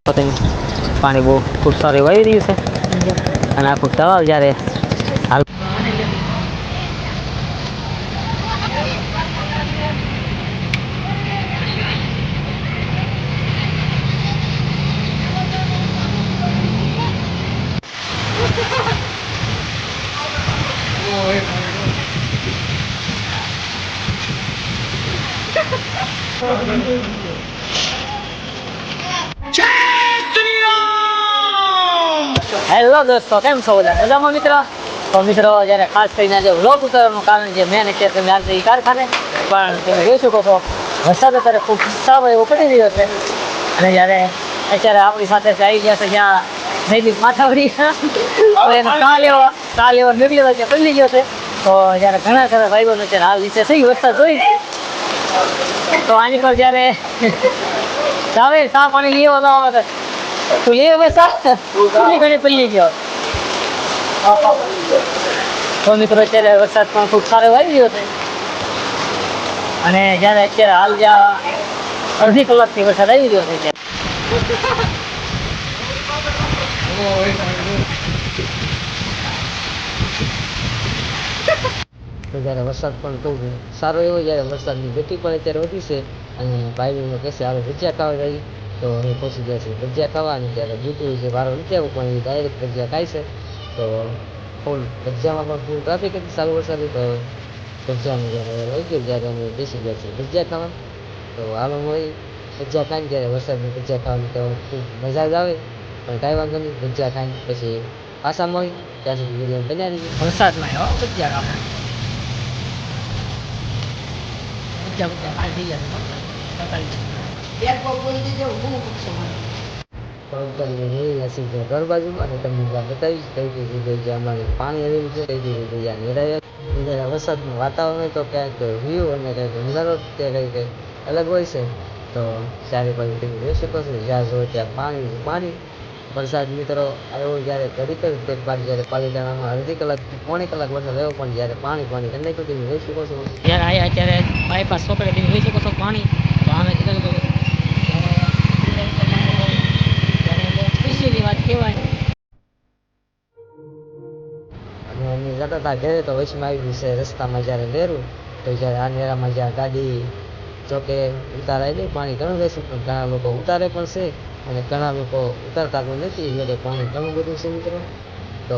પાણી બહુ ખૂબ સારું વાવી રહ્યું છે અને આખું તળાવ જ્યારે હાલ હેલો દોસ્તો, કેમ છો બધા? મજામાં મિત્રો? તો મિત્રો, જ્યારે ખાસ કરીને જે વ્લોગ ઉતારવાનું કારણ જે મેન છે તમે આજે એ કારખાને પણ તમે જોઈ શકો છો વરસાદ અત્યારે ખૂબ સારો એવો પડી રહ્યો છે અને જ્યારે અત્યારે આપણી સાથે આવી ગયા છે જ્યાં નૈતિક માથાવરી હવે એનો કાલ એવો નીકળેલો છે પડી ગયો છે. તો જ્યારે ઘણા ખરા ભાઈઓને અત્યારે હાલ નીચે થઈ વરસાદ જોઈ તો આની પર જ્યારે જાવે સા પાણી લેવો આવે તું લે હવે સા ઘણી પડી ગયો. તો મિત્રો અત્યારે વરસાદ પણ ખૂબ સારો આવી રહ્યો છે અને જ્યારે અત્યારે હાલ જ્યાં અડધી કલાકથી વરસાદ આવી રહ્યો છે તો જ્યારે વરસાદ પણ ખૂબ સારો એવો જ્યારે વરસાદની ગતિ પણ અત્યારે વધી છે અને ભાઈઓ કહેશે હવે ભજીયા ખાવા જઈ તો અહીં પહોંચી જાય છે ભજીયા ખાવાની. ત્યારે બીજું જે વારો નથી આવું પણ એ ડાયરેક્ટ ભજીયા ખાય છે. તો ફૂલ ભજીયામાં પણ ફૂલ ટ્રાફિક હતી સારું વરસાદ તો ભજીયાનું જ્યારે લઈ ગયું જ્યારે અમે બેસી ગયા છીએ ભજીયા ખાવા. તો હાલો હોય ભજીયા ખાઈને ત્યારે વરસાદની ભજીયા ખાવાની તો ખૂબ મજા જ આવે પણ કાંઈ વાંધો નહીં. ભજીયા ખાઈને પછી પાછા મળી ત્યાં સુધી વિડીયો બનાવી દીધી વરસાદમાં ભજીયા ખાવા ઘર બાજુ અને તમને બતાવીશ કઈ કઈ જગ્યાએ અમારે પાણી આવેલું છે કઈ કઈ જગ્યાએ નિરાયા વરસાદનું વાતાવરણ તો ક્યાંક વ્યૂ અને કંઈક નજારો ત્યાં કંઈક અલગ હોય છે. તો ચારે બાજુ તમે જોઈ શકો છો જ્યાં જોવે ત્યાં પાણી વરસાદ મિત્રો આવ્યો જ્યારે ઘડી કરી તે બાદ જ્યારે પાલિતાણામાં અડધી કલાક પોણી કલાક વરસાદ આવ્યો પણ જ્યારે પાણી કરી નાખ્યું તમે જોઈ શકો છો જ્યારે આવ્યા ત્યારે બાયપાસ ચોકડે તમે જોઈ શકો છો પાણી તો આમે ખુશીની વાત કહેવાય. અને અમે જતા હતા ઘરે તો વચમાં આવ્યું છે રસ્તામાં જ્યારે લેરું તો જ્યારે આ નેરામાં જ્યાં ગાડી જોકે ઉતારાય નહીં પાણી ઘણું રહેશે પણ ઘણા લોકો ઉતારે પણ છે અને ઘણા લોકો ઉતારતા પણ નથી એટલે પાણી ઘણું બધું છે મિત્રો. તો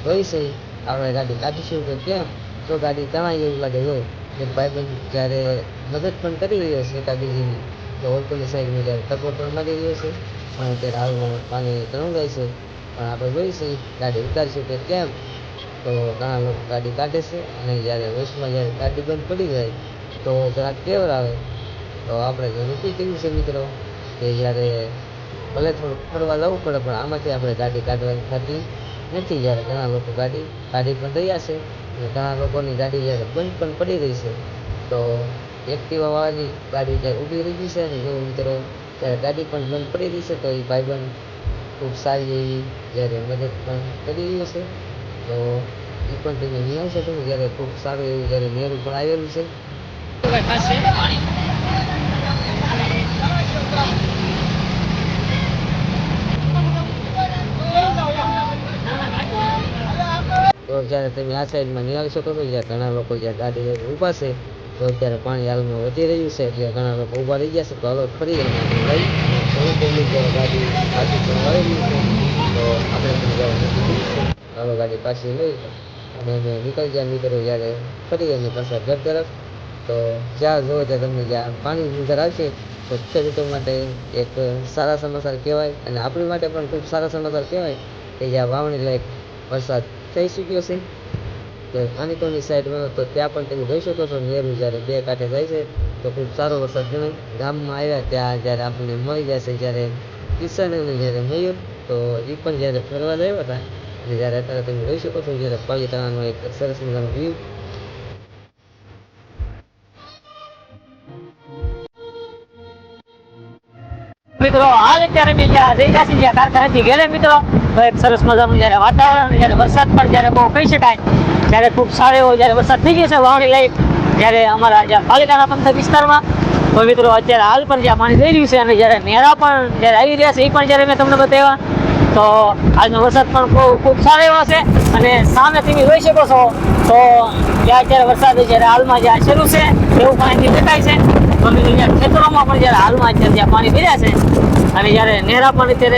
જોઈ છે આપણે ગાડી કાઢીશું તો કેમ તો ગાડી તણાઈ એવું લાગે હોય એક ભાઈબંધ જ્યારે મદદ પણ કરી રહ્યો છે એકાબીજીની તો ઓલકોની સાઈડની જ્યારે ટકો પણ મારી રહ્યો છે પણ અત્યારે હાલમાં પાણી ઘણું જાય છે પણ આપણે જોઈશું ગાડી ઉતારીશું કે કેમ તો ઘણા લોકો ગાડી કાઢે છે અને જ્યારે વચમાં જ્યારે ગાડી બંધ પડી જાય તો જરાક કેવર આવે. તો આપણે નક્કી કર્યું છે મિત્રો કે જ્યારે ભલે થોડુંક ફરવા જવું પડે પણ આમાંથી આપણે ગાડી કાઢવાની થતી નથી. જ્યારે ઘણા લોકો ગાડી કાઢી પણ રહ્યા છે અને ઘણા લોકોની ગાડી જ્યારે બંધ પણ પડી રહી છે તો એક્ટિવાવાળાની ગાડી જ્યારે ઊભી રહી છે અને જો મિત્રો ત્યારે ગાડી પણ બંધ પડી રહી છે તો એ ભાઈબંધ ખૂબ સારી એવી જ્યારે મદદ પણ કરી રહ્યો છે. તો એ પણ તમે નિયમ છે તમે જ્યારે ખૂબ સારું એવું જ્યારે નેરું પણ આવેલું છે. તો જ્યારે તમે આ સાઈડમાં નિહાળી શકો છો જ્યાં ઘણા લોકો જ્યાં ગાડી ઊભા છે તો અત્યારે પાણી હાલમાં વધી રહ્યું છે એટલે ઘણા લોકો ઊભા રહી ગયા છે. તો હાલો ફરી લઈ ગાડી પાછી પણ વળેલી છે તો આપણે પણ જ્યારે હાલો ગાડી પાછી લઈ અને અમે નીકળી ગયા મિત્રો જ્યારે ફરી અને પાછા ઘર તરફ. તો જ્યાં જોવો ત્યાં તમને જ્યાં પાણી નજર આવશે તો ખેડૂતો માટે એક સારા સમાચાર કહેવાય અને આપણી માટે પણ ખૂબ સારા સમાચાર કહેવાય કે જ્યાં વાવણી લાયક વરસાદ થઈ શક્યો છે. તો આનીકોની સાઈડમાં તો ત્યાં પણ તમે જોઈ શકો છો નેરું જ્યારે બે કાંઠે જાય છે તો ખૂબ સારો વરસાદ ગણાય. ગામમાં આવ્યા ત્યાં જ્યારે આપણને મળી જશે જ્યારે કિસાનોને જ્યારે મળ્યું તો એ પણ જ્યારે ફરવા આવ્યા હતા અને જ્યારે અત્યારે તમે જોઈ શકો છો જ્યારે પાલિતાણાનો એક સરસ મજાનો વ્યૂ. મિત્રો હાલ અત્યારે મેં જ્યાં જઈ રહ્યા છીએ જ્યાં કારખાનેથી ઘેરે મિત્રો તો એક સરસ મજાનું જ્યારે વાતાવરણ જ્યારે વરસાદ પણ જ્યારે બહુ કહી શકાય ત્યારે ખૂબ સારો એવો જ્યારે વરસાદ થઈ ગયો છે વાવણી લાયક જ્યારે અમારા જ્યાં પાલિતાણા પંથક વિસ્તારમાં તો મિત્રો અત્યારે હાલ પણ જ્યાં પાણી થઈ રહ્યું છે અને જ્યારે નેરા પણ જ્યારે આવી રહ્યા છે એ પણ જ્યારે મેં તમને બતાવ્યા. તો આજનો વરસાદ પણ ખૂબ સારો એવો છે અને સામે તમે જોઈ શકો છો તો ત્યાં અત્યારે વરસાદ જ્યારે હાલમાં જ્યાં શરૂ છે એવું પાણી દેખાય છે. તો મિત્રો જ્યાં ખેતરોમાં પણ જ્યારે હાલમાં અત્યારે જ્યાં પાણી ભર્યા છે અને જ્યારે નેરા પણ અત્યારે